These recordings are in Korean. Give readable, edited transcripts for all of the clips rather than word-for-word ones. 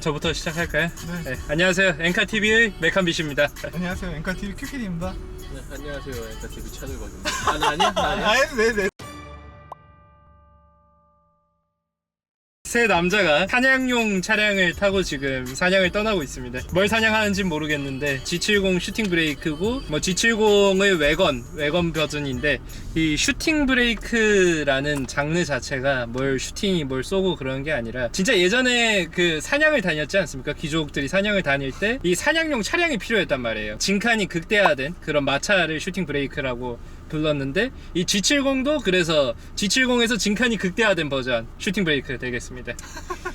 저부터 시작할까요? 네. 네. 안녕하세요. 엔카TV의 메칸비시입니다. 안녕하세요. 엔카TV 큐키입니다. 네, 안녕하세요. 엔카TV 차들박입니다. 아니야? 네네. 세 남자가 사냥용 차량을 타고 지금 사냥을 떠나고 있습니다. 뭘 사냥하는지는 모르겠는데 G70 슈팅 브레이크고 뭐 G70의 외건 버전인데 이 슈팅 브레이크라는 장르 자체가 뭘 슈팅이 뭘 쏘고 그런 게 아니라 진짜 예전에 그 사냥을 다녔지 않습니까? 귀족들이 사냥을 다닐 때 이 사냥용 차량이 필요했단 말이에요. 진칸이 극대화된 그런 마차를 슈팅 브레이크라고 불렀는데 이 G70도 그래서 G70에서 진칸이 극대화된 버전 슈팅 브레이크 되겠습니다.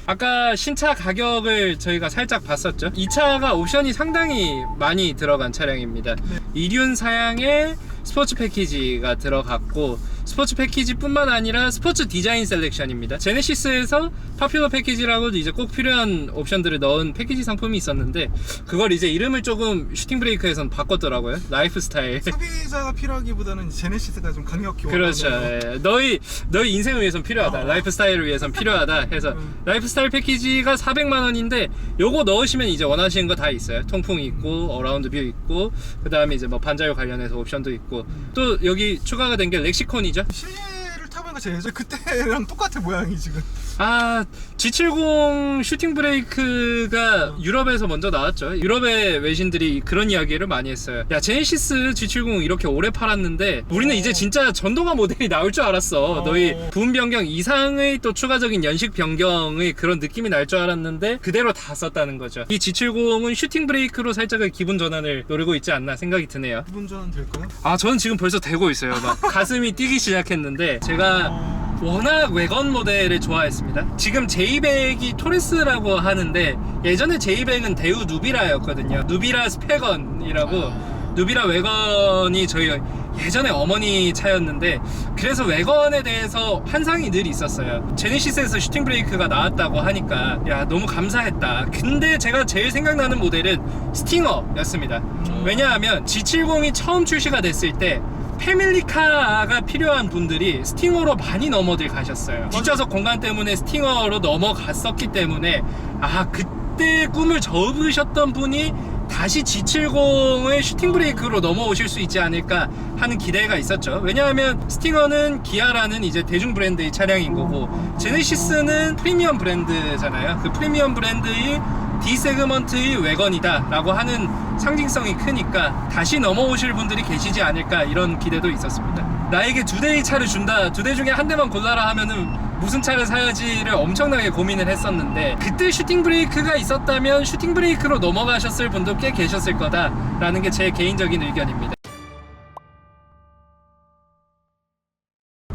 아까 신차 가격을 저희가 살짝 봤었죠. 이 차가 옵션이 상당히 많이 들어간 차량입니다. 이륜 사양에 스포츠 패키지가 들어갔고 스포츠 패키지 뿐만 아니라 스포츠 디자인 셀렉션입니다. 제네시스에서 파퓰러 패키지라고도 이제 꼭 필요한 옵션들을 넣은 패키지 상품이 있었는데 그걸 이제 이름을 조금 슈팅 브레이크에선 바꿨더라고요. 라이프 스타일. 소비자가 필요하기보다는 제네시스가 좀 강력히 그렇죠. 예. 너희 인생을 위해선 필요하다. 라이프 스타일을 위해선 필요하다 해서 라이프 스타일 패키지가 400만 원인데 요거 넣으시면 이제 원하시는 거 다 있어요. 통풍이 있고 어라운드 뷰 있고 그다음에 이제 뭐 반자율 관련해서 옵션도 있고 또 여기 추가가 된 게 렉시콘이죠. 실내를 타보니까 제 예전 그때랑 똑같아 모양이 지금. 아, G70 슈팅 브레이크가 유럽에서 먼저 나왔죠. 유럽의 외신들이 그런 이야기를 많이 했어요. 야, 제네시스 G70 이렇게 오래 팔았는데 우리는 이제 진짜 전동화 모델이 나올 줄 알았어. 너희 부품 변경 이상의 또 추가적인 연식 변경의 그런 느낌이 날 줄 알았는데 그대로 다 썼다는 거죠. 이 G70은 슈팅 브레이크로 살짝의 기분 전환을 노리고 있지 않나 생각이 드네요. 기분 전환 될까요? 아, 저는 지금 벌써 되고 있어요. 막 가슴이 뛰기 시작했는데 제가 워낙 외건 모델을 좋아했습니다. 지금 제이백이 토레스라고 하는데 예전에 제이백은 대우 누비라였거든요. 누비라 스페건이라고 누비라 외건이 저희 예전에 어머니 차였는데 그래서 외건에 대해서 환상이 늘 있었어요. 제네시스에서 슈팅 브레이크가 나왔다고 하니까 야 너무 감사했다. 근데 제가 제일 생각나는 모델은 스팅어였습니다. 왜냐하면 G70이 처음 출시가 됐을 때 패밀리카가 필요한 분들이 스팅어로 많이 넘어들 가셨어요. 뒷좌석 공간 때문에 스팅어로 넘어갔었기 때문에 아 그때 꿈을 접으셨던 분이 다시 G70의 슈팅 브레이크로 넘어오실 수 있지 않을까 하는 기대가 있었죠. 왜냐하면 스팅어는 기아라는 이제 대중 브랜드의 차량인 거고 제네시스는 프리미엄 브랜드잖아요. 그 프리미엄 브랜드의 D 세그먼트의 외건이다 라고 하는 상징성이 크니까 다시 넘어오실 분들이 계시지 않을까 이런 기대도 있었습니다. 나에게 2대의 차를 준다, 2대 중에 한 대만 골라라 하면은 무슨 차를 사야지를 엄청나게 고민을 했었는데 그때 슈팅 브레이크가 있었다면 슈팅 브레이크로 넘어가셨을 분도 꽤 계셨을 거다라는 게 제 개인적인 의견입니다.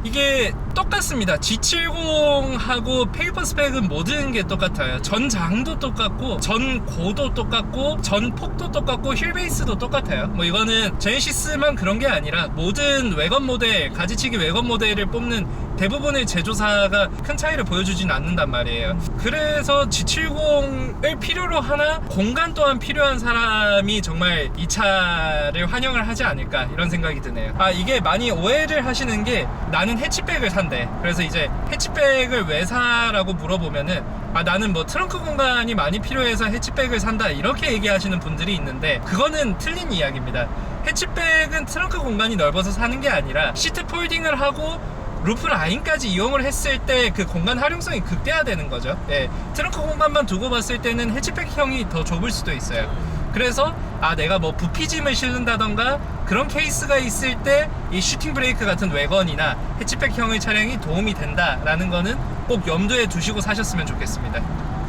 이게 똑같습니다. G70하고 페이퍼 스펙은 모든 게 똑같아요. 전장도 똑같고 전고도 똑같고 전폭도 똑같고 휠베이스도 똑같아요. 뭐 이거는 제네시스만 그런 게 아니라 모든 외건 모델, 가지치기 외건 모델을 뽑는 대부분의 제조사가 큰 차이를 보여주진 않는단 말이에요. 그래서 G70을 필요로 하나 공간 또한 필요한 사람이 정말 이 차를 환영을 하지 않을까 이런 생각이 드네요. 아 이게 많이 오해를 하시는 게 나는 해치백을 산대. 그래서 이제 해치백을 왜 사라고 물어보면은 아 나는 뭐 트렁크 공간이 많이 필요해서 해치백을 산다 이렇게 얘기하시는 분들이 있는데 그거는 틀린 이야기입니다. 해치백은 트렁크 공간이 넓어서 사는 게 아니라 시트 폴딩을 하고 루프 라인까지 이용을 했을 때 그 공간 활용성이 극대화되는 거죠. 예, 트렁크 공간만 두고 봤을 때는 해치백형이 더 좁을 수도 있어요. 그래서 아 내가 뭐 부피짐을 실는다던가 그런 케이스가 있을 때 이 슈팅 브레이크 같은 외건이나 해치백형의 차량이 도움이 된다라는 거는 꼭 염두에 두시고 사셨으면 좋겠습니다.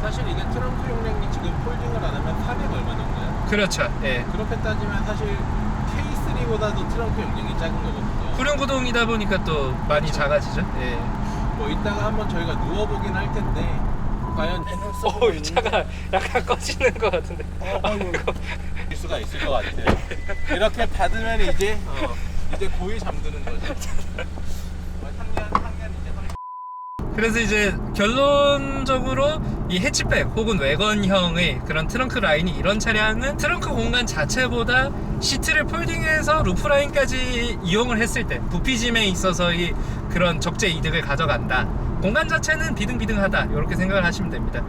사실 이게 트렁크 용량이 지금 폴딩을 안 하면 400 얼마 정도요? 그렇죠. 예. 그렇게 따지면 사실 K3보다도 트렁크 용량이 작은 거거든요. 후륜구동이다 보니까 또 많이 작아지죠. 예. 뭐 이따가 한번 저희가 누워보긴 할 텐데 과연 이 차가 약간 꺼지는 것 같은데. 일 수가 있을 것 같아요. 이렇게 받으면 이제 고이 잠드는 거죠. 상년 이제 그래서 이제 결론적으로 이 해치백 혹은 외건형의 그런 트렁크 라인이 이런 차량은 트렁크 공간 자체보다 시트를 폴딩해서 루프라인까지 이용을 했을 때 부피짐에 있어서의 그런 적재 이득을 가져간다. 공간 자체는 비등비등하다 이렇게 생각을 하시면 됩니다.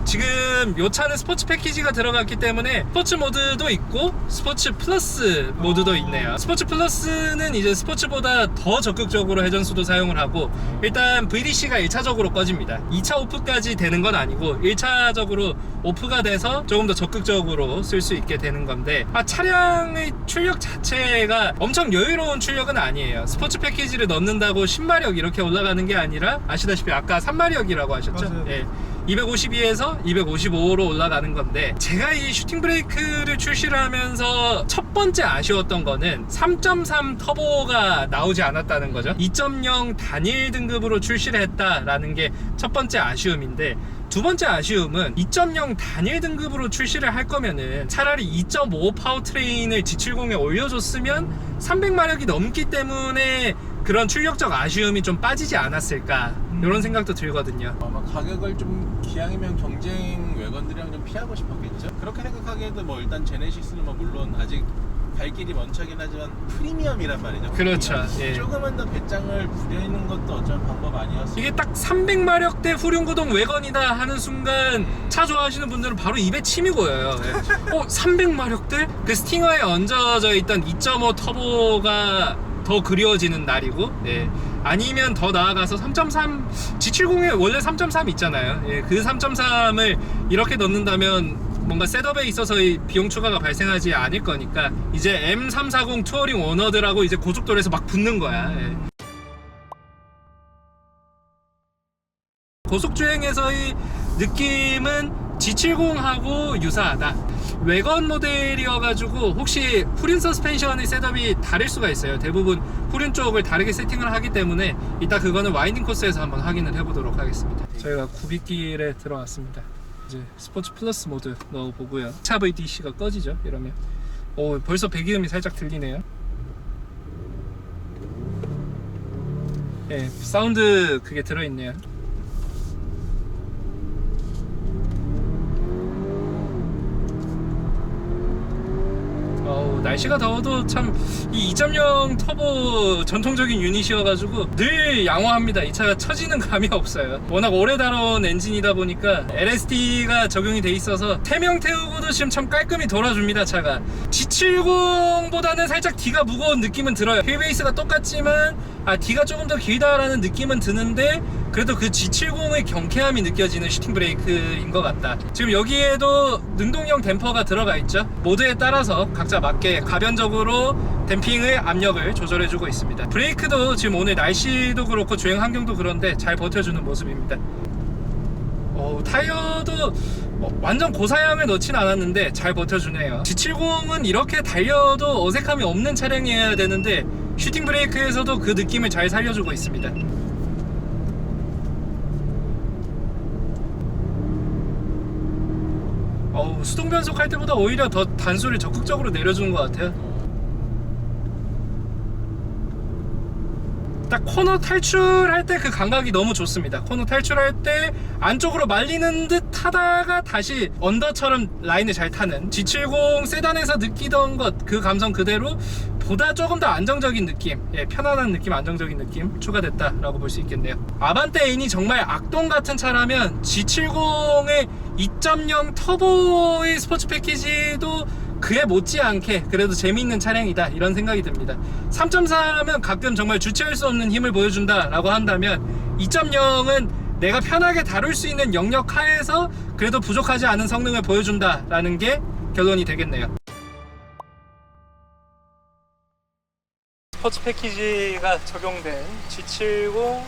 지금 요 차는 스포츠 패키지가 들어갔기 때문에 스포츠 모드도 있고 스포츠 플러스 모드도 있네요. 스포츠 플러스는 이제 스포츠보다 더 적극적으로 회전수도 사용을 하고, 일단 VDC가 1차적으로 꺼집니다. 2차 오프까지 되는 건 아니고 1차적으로 오프가 돼서 조금 더 적극적으로 쓸 수 있게 되는 건데, 차량의 출력 자체가 엄청 여유로운 출력은 아니에요. 스포츠 패키지를 넣는다고 10마력 이렇게 올라가는 게 아니라, 아시다시피 아까 3마력이라고 하셨죠? 맞아요. 예. 252에서 255로 올라가는 건데, 제가 이 슈팅 브레이크를 출시를 하면서 첫 번째 아쉬웠던 거는 3.3 터보가 나오지 않았다는 거죠. 2.0 단일 등급으로 출시를 했다라는 게 첫 번째 아쉬움인데, 두 번째 아쉬움은 2.0 단일 등급으로 출시를 할 거면은 차라리 2.5 파워트레인을 G70에 올려줬으면 300마력이 넘기 때문에 그런 출력적 아쉬움이 좀 빠지지 않았을까, 이런 생각도 들거든요. 아마 가격을 좀 기왕이면 경쟁 외건들이랑 좀 피하고 싶었겠죠. 그렇게 생각하기에도 뭐 일단 제네시스는 뭐 물론 아직 갈 길이 먼 차긴 하지만 프리미엄이란 말이죠. 그렇죠. 예. 조금은 더 배짱을 부려있는 것도 어쩌면 방법 아니었어요. 이게 딱 300마력대 후륜구동 외건이다 하는 순간 차 좋아하시는 분들은 바로 입에 침이 고여요. 예. 300마력대? 그 스팅어에 얹어져 있던 2.5 터보가 더 그리워지는 날이고, 예. 아니면 더 나아가서 3.3 G70에 원래 3.3 있잖아요. 예. 그 3.3을 이렇게 넣는다면 뭔가 셋업에 있어서의 비용 추가가 발생하지 않을 거니까 이제 M340 투어링 오너들하고 이제 고속도로에서 막 붙는 거야. 예. 고속주행에서의 느낌은 G70하고 유사하다. 외건 모델이어가지고 혹시 후륜 서스펜션의 셋업이 다를 수가 있어요. 대부분 후륜 쪽을 다르게 세팅을 하기 때문에 이따 그거는 와인딩 코스에서 한번 확인을 해보도록 하겠습니다. 저희가 구빗길에 들어왔습니다. 이제 스포츠 플러스 모드 넣어보고요. 차 VDC가 꺼지죠, 이러면. 오, 벌써 배기음이 살짝 들리네요. 예, 사운드 그게 들어있네요. 날씨가 더워도 참 이 2.0 터보 전통적인 유닛이어가지고 늘 양호합니다. 이 차가 처지는 감이 없어요. 워낙 오래 다뤄온 엔진이다 보니까 LSD가 적용이 돼 있어서 3명 태우고도 지금 참 깔끔히 돌아줍니다. 차가 G70보다는 살짝 D가 무거운 느낌은 들어요. 휠베이스가 똑같지만 D가 조금 더 길다라는 느낌은 드는데, 그래도 그 G70의 경쾌함이 느껴지는 슈팅 브레이크인 것 같다. 지금 여기에도 능동형 댐퍼가 들어가 있죠. 모드에 따라서 각자 맞게 가변적으로 댐핑의 압력을 조절해주고 있습니다. 브레이크도 지금 오늘 날씨도 그렇고 주행 환경도 그런데 잘 버텨주는 모습입니다. 타이어도 완전 고사양을 넣진 않았는데 잘 버텨주네요. G70은 이렇게 달려도 어색함이 없는 차량이어야 되는데 슈팅 브레이크에서도 그 느낌을 잘 살려주고 있습니다. 수동 변속 할 때보다 오히려 더 단수를 적극적으로 내려주는 것 같아요. 딱 코너 탈출할 때 그 감각이 너무 좋습니다. 코너 탈출할 때 안쪽으로 말리는 듯 하다가 다시 언더처럼 라인을 잘 타는 G70 세단에서 느끼던 것, 그 감성 그대로 보다 조금 더 안정적인 느낌, 편안한 느낌, 안정적인 느낌 추가됐다라고 볼 수 있겠네요. 아반떼 N이 정말 악동 같은 차라면 G70의 2.0 터보의 스포츠 패키지도 그에 못지않게 그래도 재미있는 차량이다, 이런 생각이 듭니다. 3.4면 가끔 정말 주체할 수 없는 힘을 보여준다 라고 한다면 2.0은 내가 편하게 다룰 수 있는 영역 하에서 그래도 부족하지 않은 성능을 보여준다 라는 게 결론이 되겠네요. 스포츠 패키지가 적용된 G70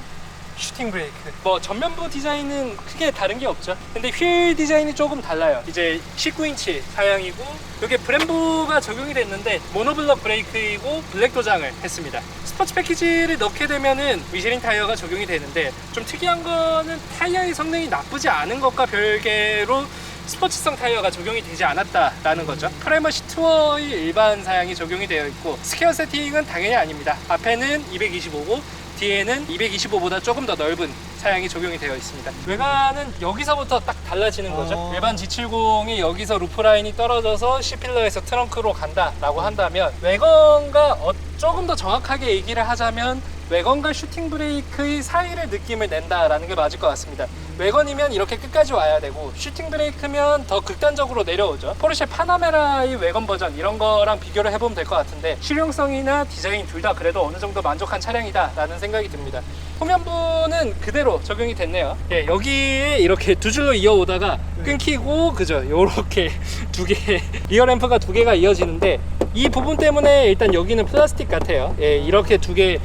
슈팅 브레이크, 전면부 디자인은 크게 다른 게 없죠. 근데 휠 디자인이 조금 달라요. 이제 19인치 사양이고, 이게 브em브가 적용이 됐는데 모노블럭 브레이크이고 블랙 도장을 했습니다. 스포츠 패키지를 넣게 되면은 미쉐린 타이어가 적용이 되는데, 좀 특이한 거는 타이어의 성능이 나쁘지 않은 것과 별개로 스포츠성 타이어가 적용이 되지 않았다라는 거죠. 프라이머시 투어의 일반 사양이 적용이 되어 있고, 스퀘어 세팅은 당연히 아닙니다. 앞에는 225고 뒤에는 225보다 조금 더 넓은 사양이 적용이 되어 있습니다. 외관은 여기서부터 딱 달라지는 거죠. 일반 G70이 여기서 루프라인이 떨어져서 C필러에서 트렁크로 간다 라고 한다면, 외관과 조금 더 정확하게 얘기를 하자면 외건과 슈팅 브레이크의 사이를 느낌을 낸다라는 게 맞을 것 같습니다. 외건이면 이렇게 끝까지 와야 되고 슈팅 브레이크면 더 극단적으로 내려오죠. 포르쉐 파나메라의 외건 버전 이런 거랑 비교를 해보면 될 것 같은데 실용성이나 디자인 둘 다 그래도 어느 정도 만족한 차량이다 라는 생각이 듭니다. 후면부는 그대로 적용이 됐네요. 예, 여기에 이렇게 두 줄로 이어오다가 끊기고 그죠, 요렇게 두 개 리어 램프가 두 개가 이어지는데 이 부분 때문에 일단 여기는 플라스틱 같아요. 예, 이렇게 두 개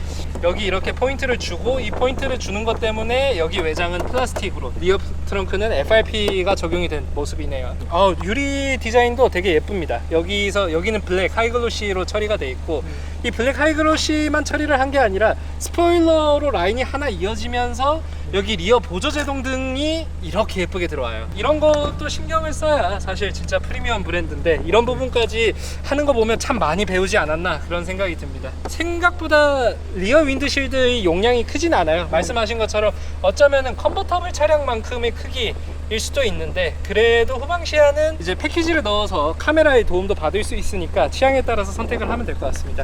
여기 이렇게 포인트를 주고 이 포인트를 주는 것 때문에 여기 외장은 플라스틱으로, 리어 트렁크는 FRP가 적용이 된 모습이네요. 유리 디자인도 되게 예쁩니다. 여기는 블랙 하이글로시로 처리가 돼 있고 이 블랙 하이글로시만 처리를 한 게 아니라 스포일러로 라인이 하나 이어지면서 여기 리어 보조제동 등이 이렇게 예쁘게 들어와요. 이런 것도 신경을 써야 사실 진짜 프리미엄 브랜드인데 이런 부분까지 하는 거 보면 참 많이 배우지 않았나 그런 생각이 듭니다. 생각보다 리어 윈드실드의 용량이 크진 않아요. 말씀하신 것처럼 어쩌면은 컨버터블 차량만큼의 크기일 수도 있는데 그래도 후방시야는 이제 패키지를 넣어서 카메라의 도움도 받을 수 있으니까 취향에 따라서 선택을 하면 될 것 같습니다.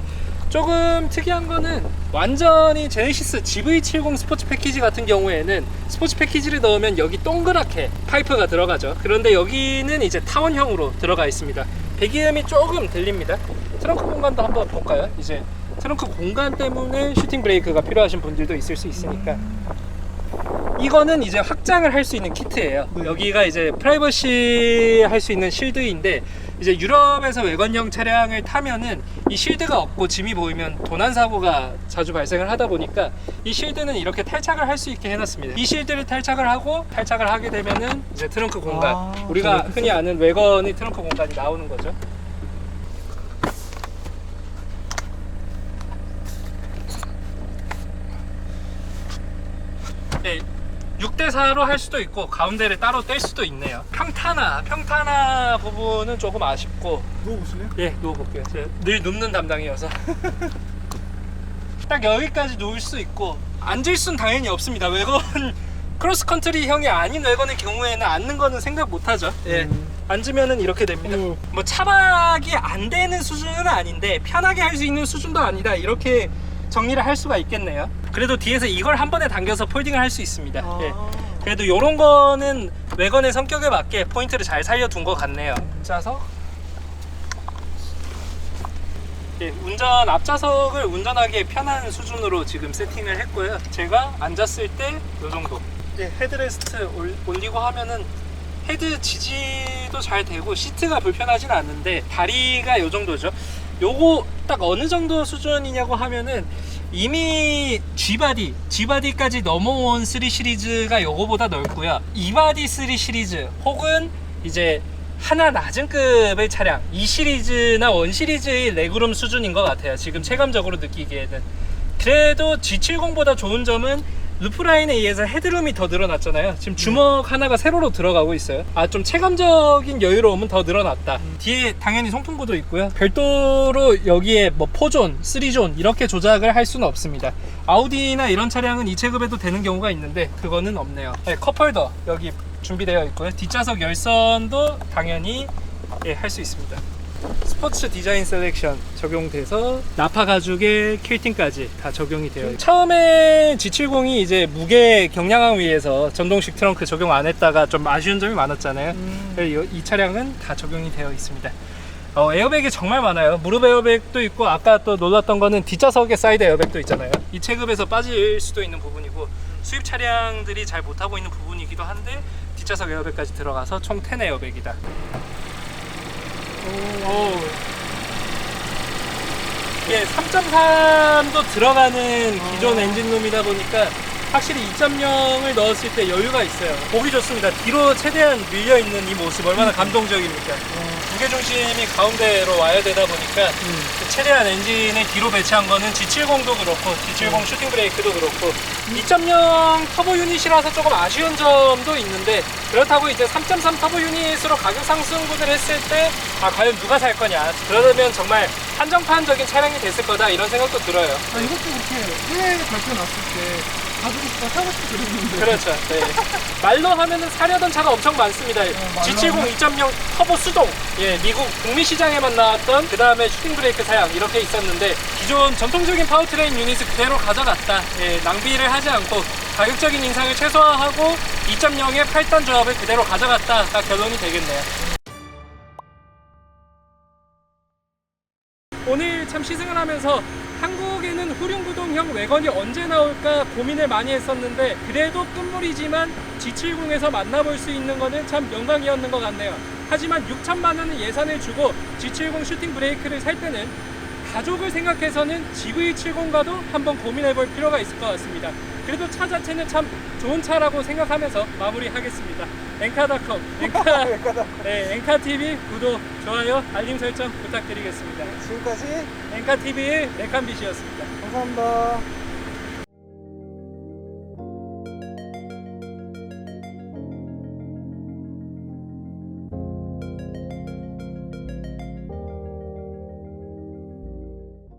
조금 특이한 거는 완전히 제네시스 GV70 스포츠 패키지 같은 경우에는 스포츠 패키지를 넣으면 여기 동그랗게 파이프가 들어가죠. 그런데 여기는 이제 타원형으로 들어가 있습니다. 배기음이 조금 들립니다. 트렁크 공간도 한번 볼까요? 이제 트렁크 공간 때문에 슈팅 브레이크가 필요하신 분들도 있을 수 있으니까 이거는 이제 확장을 할 수 있는 키트예요. 여기가 이제 프라이버시 할 수 있는 실드인데 이제 유럽에서 외건형 차량을 타면은 이 실드가 없고 짐이 보이면 도난 사고가 자주 발생을 하다 보니까 이 실드는 이렇게 탈착을 할 수 있게 해놨습니다. 이 실드를 탈착을 하게 되면은 이제 트렁크 공간, 우리가 흔히 아는 외건의 트렁크 공간이 나오는 거죠. 네, 6대4로 할 수도 있고 가운데를 따로 뗄 수도 있네요. 평타나 부분은 조금 아쉽고. 누워보실래요? 예, 누워볼게요. 제가 늘 눕는 담당이어서 딱 여기까지 누울 수 있고 앉을 수는 당연히 없습니다. 외건 크로스컨트리 형이 아닌 외건의 경우에는 앉는 거는 생각 못하죠. 예, 앉으면은 이렇게 됩니다. 뭐 차박이 안 되는 수준은 아닌데 편하게 할 수 있는 수준도 아니다, 이렇게 정리를 할 수가 있겠네요. 그래도 뒤에서 이걸 한 번에 당겨서 폴딩을 할 수 있습니다. 예. 그래도 이런 거는 외건의 성격에 맞게 포인트를 잘 살려둔 것 같네요. 짜서 예, 운전 앞좌석을 운전하기에 편한 수준으로 지금 세팅을 했고요. 제가 앉았을 때 이 정도. 예, 헤드레스트 올리고 하면은 헤드 지지도 잘 되고 시트가 불편하진 않은데 다리가 이 정도죠. 요거 딱 어느 정도 수준이냐고 하면은 이미 G바디까지 넘어온 3 시리즈가 요거보다 넓고요. E바디 3 시리즈 혹은 이제 하나 낮은 급의 차량 2 시리즈나 1 시리즈의 레그룸 수준인 것 같아요. 지금 체감적으로 느끼기에는. 그래도 G70보다 좋은 점은 루프라인에 의해서 헤드룸이 더 늘어났잖아요. 지금 주먹 하나가 세로로 들어가고 있어요. 좀 체감적인 여유로움은 더 늘어났다. 뒤에 당연히 송풍구도 있고요. 별도로 여기에 뭐 4존, 3존 이렇게 조작을 할 수는 없습니다. 아우디나 이런 차량은 이 체급에도 되는 경우가 있는데 그거는 없네요. 네, 컵홀더 여기 준비되어 있고요. 뒷좌석 열선도 당연히 할 수 있습니다. 스포츠 디자인 셀렉션 적용돼서 나파 가죽의 퀼팅까지 다 적용이 되어 있어요. 처음에 G70이 이제 무게 경량함 위해서 전동식 트렁크 적용 안 했다가 좀 아쉬운 점이 많았잖아요. 이 차량은 다 적용이 되어 있습니다. 에어백이 정말 많아요. 무릎 에어백도 있고 아까 또 놀랐던 거는 뒷좌석에 사이드 에어백도 있잖아요. 이 체급에서 빠질 수도 있는 부분이고 수입 차량들이 잘 못하고 있는 부분이기도 한데 뒷좌석 에어백까지 들어가서 총 10 에어백이다. 예, 3.3도 들어가는 기존 엔진룸이다 보니까 확실히 2.0을 넣었을 때 여유가 있어요. 보기 좋습니다. 뒤로 최대한 밀려있는 이 모습 얼마나 감동적입니까? 무게중심이 가운데로 와야 되다 보니까 최대한 엔진을 뒤로 배치한 거는 G70도 그렇고 G70 슈팅 브레이크도 그렇고 2.0 터보 유닛이라서 조금 아쉬운 점도 있는데 그렇다고 이제 3.3 터보 유닛으로 가격 상승분을 했을 때 과연 누가 살 거냐, 그러면 정말 한정판적인 차량이 됐을 거다 이런 생각도 들어요. 이것도 그렇게 해외 발표 났을 때 가지고 싶다 사고 싶고 그랬는데. 그렇죠. 네. 말로 하면은 사려던 차가 엄청 많습니다. G70 2.0 터보 수동, 예, 미국 북미 시장에만 나왔던 그 다음에 슈팅 브레이크 사양 이렇게 있었는데 기존 전통적인 파워트레인 유닛을 그대로 가져갔다. 예, 낭비를 하지 않고 가격적인 인상을 최소화하고 2.0의 8단 조합을 그대로 가져갔다가 결론이 되겠네요. 오늘 참 시승을 하면서 한국에는 후륜구동형 외건이 언제 나올까 고민을 많이 했었는데 그래도 끝물이지만 G70에서 만나볼 수 있는 거는 참 영광이었는 것 같네요. 하지만 6천만 원의 예산을 주고 G70 슈팅 브레이크를 살 때는 가족을 생각해서는 GV70과도 한번 고민해 볼 필요가 있을 것 같습니다. 그래도 차 자체는 참 좋은 차라고 생각하면서 마무리하겠습니다. 엔카닷컴, 엔카TV 구독, 좋아요, 알림 설정 부탁드리겠습니다. 지금까지 엔카TV의 레칸비시였습니다. 감사합니다.